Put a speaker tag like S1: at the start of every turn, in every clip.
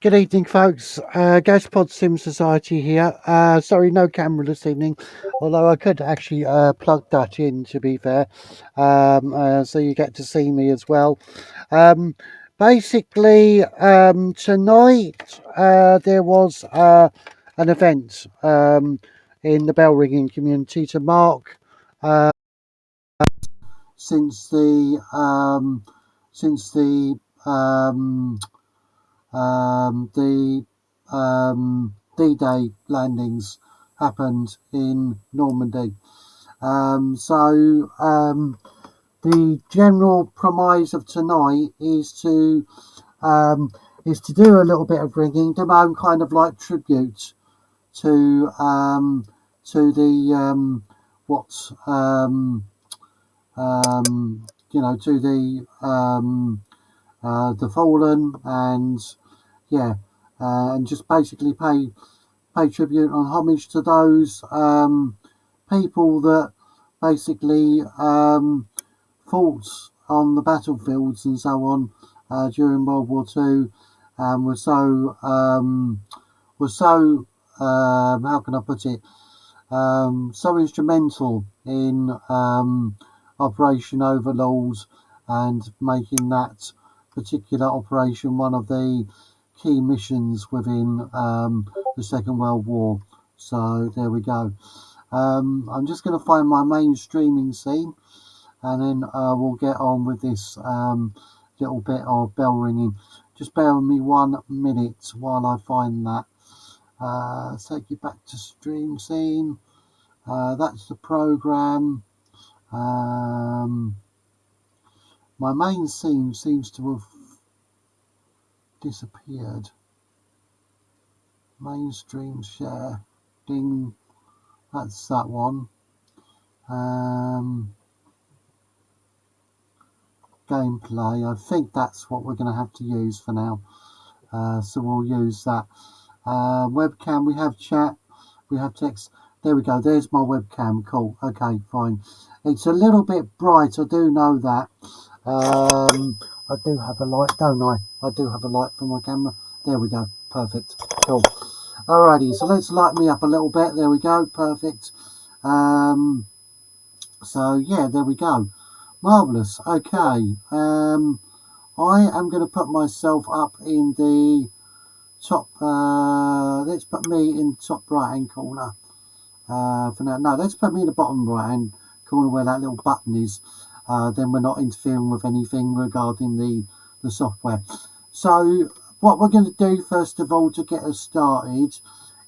S1: Good evening, folks. Gaspod Sim Society here. Sorry, no camera this evening, although I could actually plug that in, to be fair, so you get to see me as well. Um, Basically, tonight there was an event in the bell ringing community to mark since the since um, the D-Day landings happened in Normandy. The general premise of tonight um, is to do a little bit of ringing, do my own kind of like tribute to the what to the fallen, and yeah, and just basically pay tribute and homage to those people that basically fought on the battlefields and so on during World War Two, and were so how can I put it, so instrumental in Operation Overlord and making that particular operation one of the key missions within the Second World War. So there we go. I'm just going to find my main streaming scene, and then we'll get on with this little bit of bell ringing. Just bear with me 1 minute while I find that. Take you back to stream scene. That's the program. Um, my main scene seems to have disappeared. Mainstream share. Ding. That's that one. Gameplay. I think that's what we're going to have to use for now. So we'll use that. Webcam. We have chat. We have text. There we go. There's my webcam. Cool. Okay, fine. It's a little bit bright. I do know that. I do have a light, don't I? I do have a light for my camera. There we go. Perfect. Cool. Alrighty. So let's light me up a little bit. There we go. Perfect. So yeah, there we go. Marvelous. Okay. I am going to put myself up in the top. Let's put me in the top right hand corner. For now, no. Let's put me in the bottom right hand corner where that little button is. Then we're not interfering with anything regarding the software. So what we're going to do first of all to get us started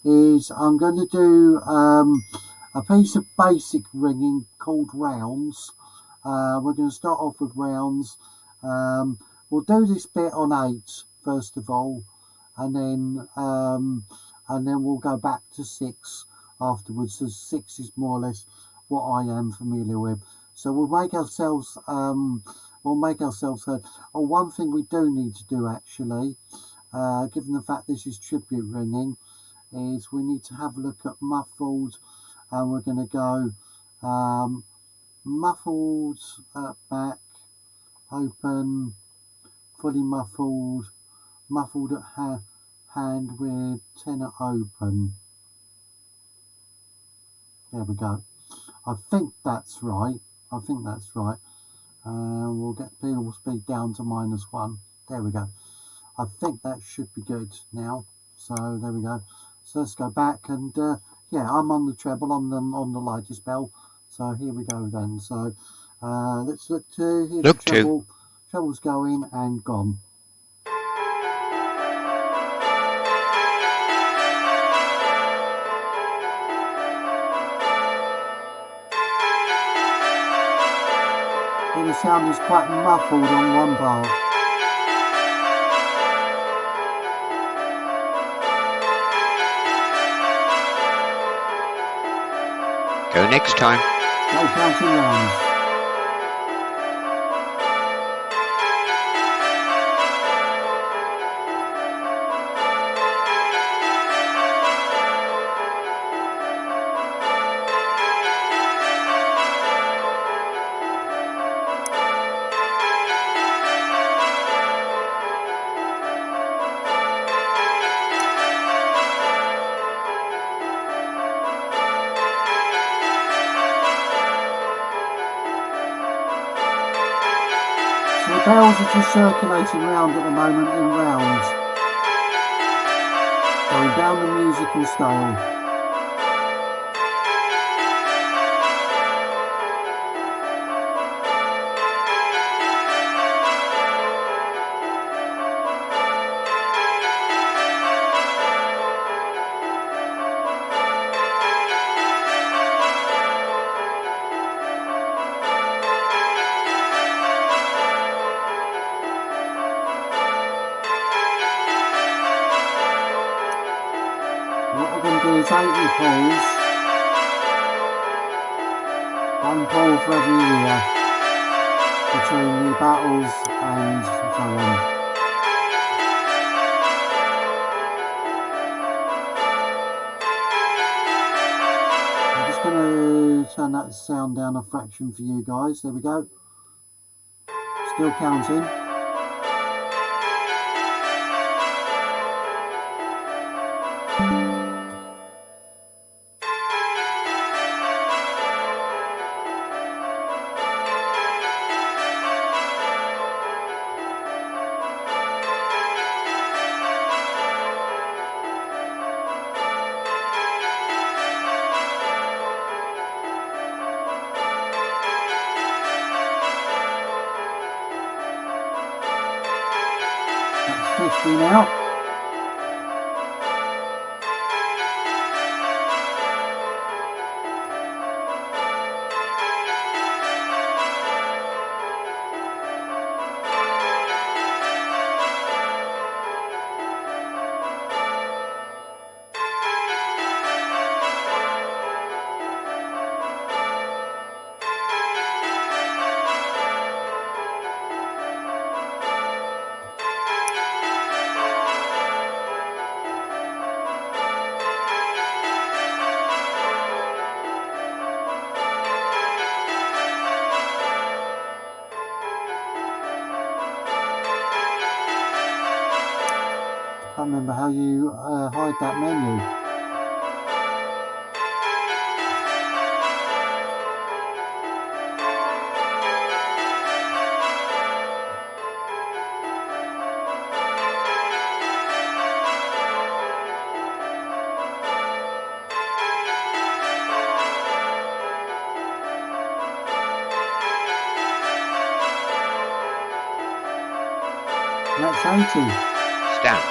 S1: is I'm going to do a piece of basic ringing called rounds. We're going to start off with rounds. We'll do this bit on 8 first of all, and then we'll go back to 6 afterwards. So 6 is more or less what I am familiar with. So we'll make ourselves heard. Oh, one thing we do need to do actually, given the fact this is tribute ringing, is we need to have a look at muffled, and we're going to go muffled at back, open, fully muffled, muffled at hand with tenor open. There we go. I think that's right. We'll get pedal speed down to -1. There we go. I think that should be good now. So there we go. So let's go back, and yeah, I'm on the treble on the lightest bell. So here we go then. So let's look to hear the treble. Treble's going and gone. The sound is quite muffled on one bar.
S2: Go next time.
S1: No counting rounds. The bells are just circulating round at the moment in rounds, going down the musical scale. Is 80 pulls, one pull for every year between the battles and so on. I'm just going to turn that sound down a fraction for you guys. There we go. Still counting. That's 50 now. I can't remember how you hide that menu. That's 80.
S2: Stand.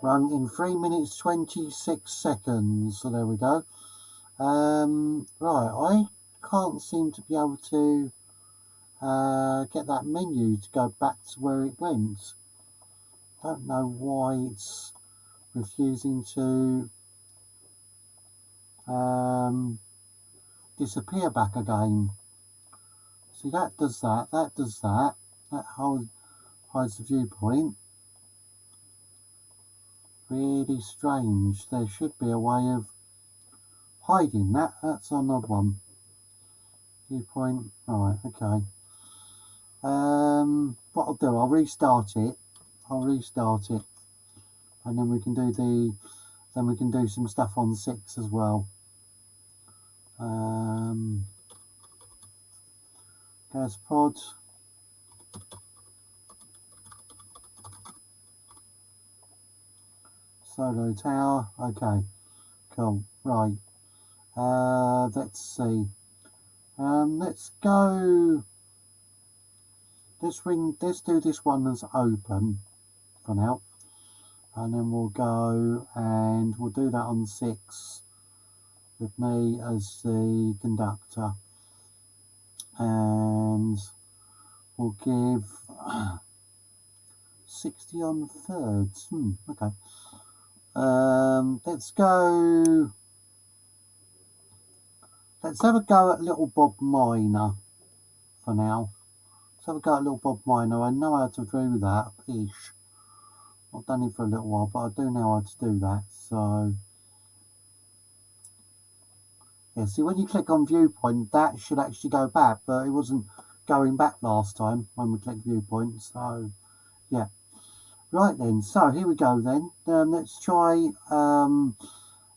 S1: Run in 3 minutes 26 seconds. So there we go. Right, I can't seem to be able to get that menu to go back to where it went. Don't know why it's refusing to disappear back again. See, that does that, that does that. That hides the viewpoint. Really strange. There should be a way of hiding that. That's an odd one. Viewpoint. Right, okay. What I'll do, I'll restart it. And then we can do some stuff on 6 as well. Gas pod. Solo tower. Okay, cool. Right. Let's see. Let's go. Let's do this one as open for now, and then we'll go and we'll do that on 6 with me as the conductor, and we'll give 60 on thirds. Okay. Let's go. Let's have a go at Little Bob Miner for now. Let's have a go at Little Bob Miner. I know how to do that ish. I've done it for a little while, but I do know how to do that. So yeah, see, when you click on viewpoint, that should actually go back, but it wasn't going back last time when we clicked viewpoint. So yeah. Right then, so here we go then. Let's try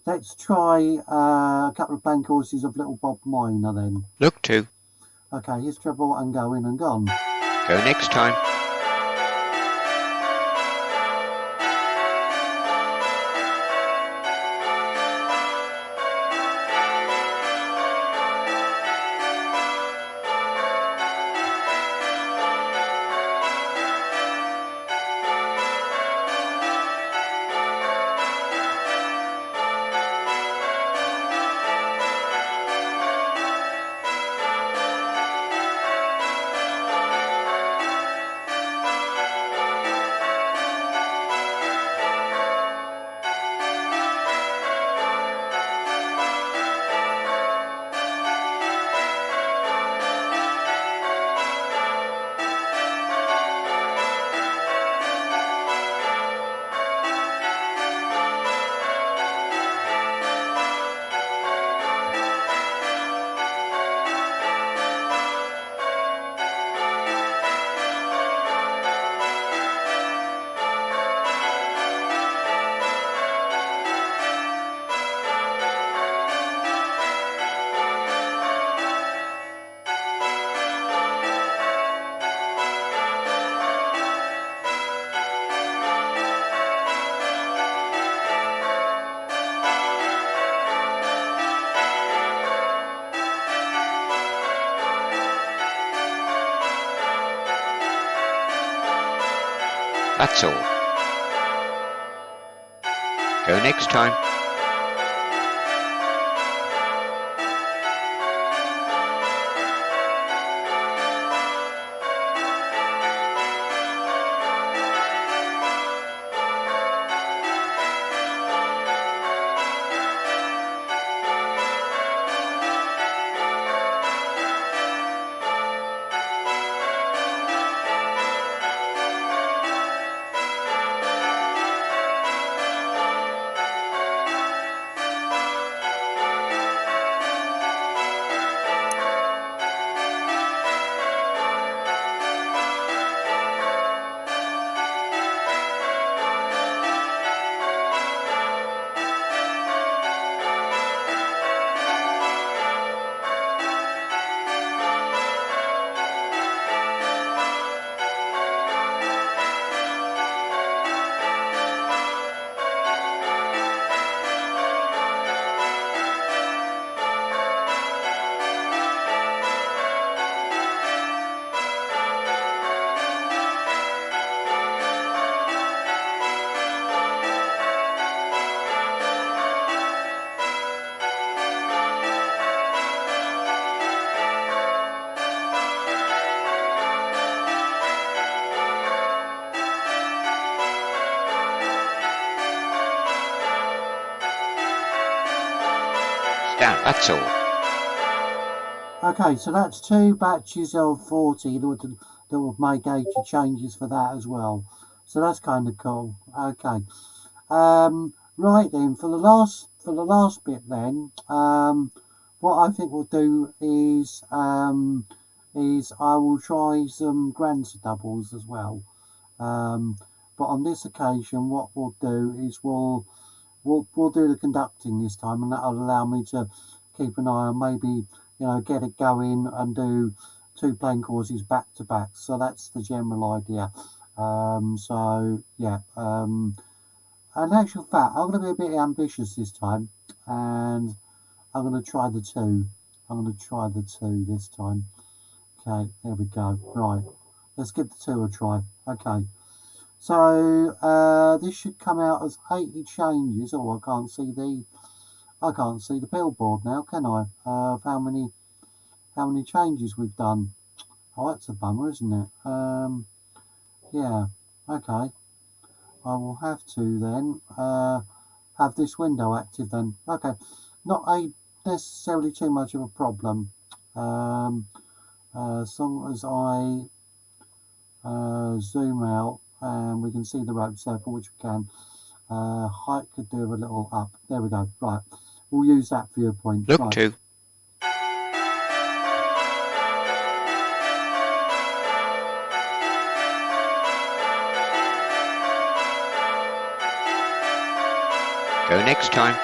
S1: Let's try a couple of plain courses of Little Bob Miner then.
S2: Look 2.
S1: Okay, here's Treble and Go In and Gone.
S2: Go next time. That's all. Go next time. Down, that's all.
S1: Okay, so that's 2 batches of 40 that would make 80 changes for that as well. So that's kind of cool. Okay. Right then, for the last bit then, what I think we'll do is I will try some Grandsa doubles as well. But on this occasion, what we'll do is we'll do the conducting this time, and that'll allow me to keep an eye on maybe get it going and do 2 plain courses back to back. So that's the general idea. So yeah. In actual fact, I'm going to be a bit ambitious this time, and I'm going to try the 2. I'm going to try the 2 this time. Okay, there we go. Right, let's give the 2 a try. Okay. So this should come out as 80 changes. Oh, I can't see the billboard now, can I? Of how many changes we've done. Oh, that's a bummer, isn't it? Yeah. Okay. I will have to then have this window active then. Okay. Not necessarily too much of a problem. As long as I zoom out and we can see the road circle, which we can. Height could do a little up. There we go. Right. We'll use that viewpoint.
S2: Look
S1: right.
S2: 2. Go next time.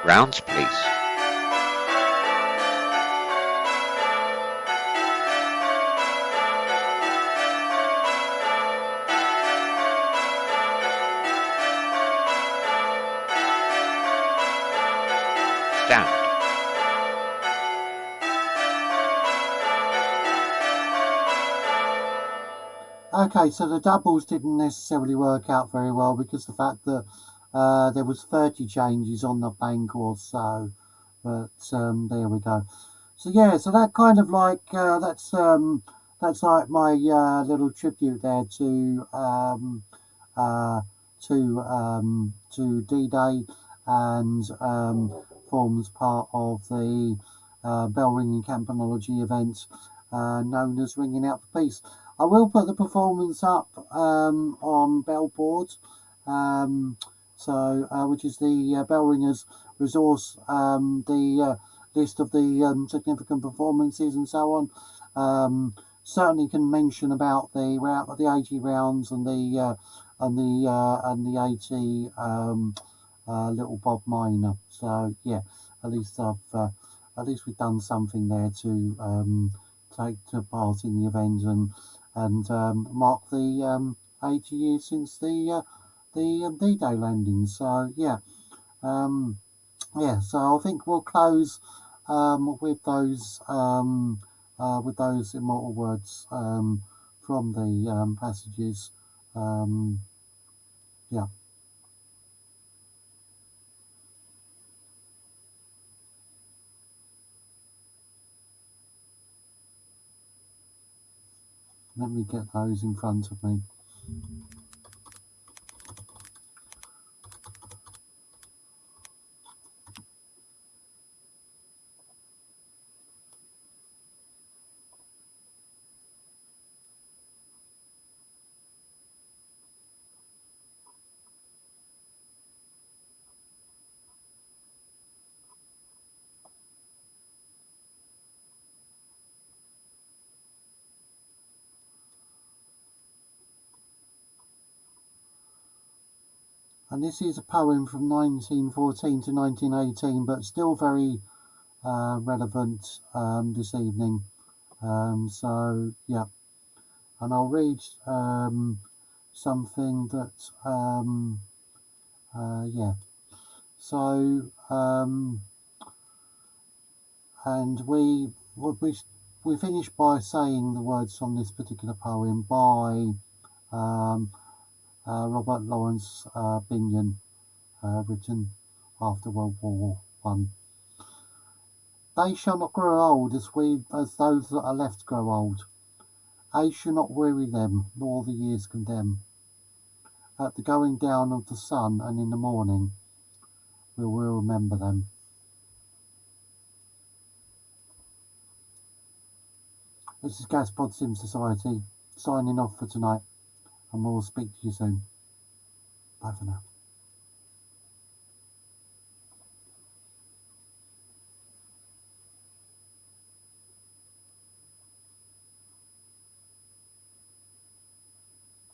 S2: Rounds, please. Stand.
S1: Okay, so the doubles didn't necessarily work out very well because the fact that there was 30 changes on the bank or so, but there we go. So yeah, so that kind of like that's like my little tribute there uh, to D-Day, and forms part of the bell ringing campanology event known as Ringing Out for Peace. I will put the performance up on Bellboard, which is the Bell Ringers resource, the list of the significant performances and so on. Certainly can mention about the 80 rounds and the 80 Little Bob Minor. So yeah, at least we've done something there to take part in the event and mark the 80 years since the D-Day landing. So yeah, so I think we'll close with those immortal words from the passages. Yeah. Let me get those in front of me. And this is a poem from 1914 to 1918, but still very relevant this evening. So yeah, and I'll read something that yeah. So and we finish by saying the words from this particular poem by Robert Lawrence Binyon, written after World War One. They shall not grow old as those that are left grow old. Age shall not weary them, nor the years condemn. At the going down of the sun and in the morning, we will remember them. This is Gaspod Sim Society, signing off for tonight, and we'll speak to you soon. Bye for now.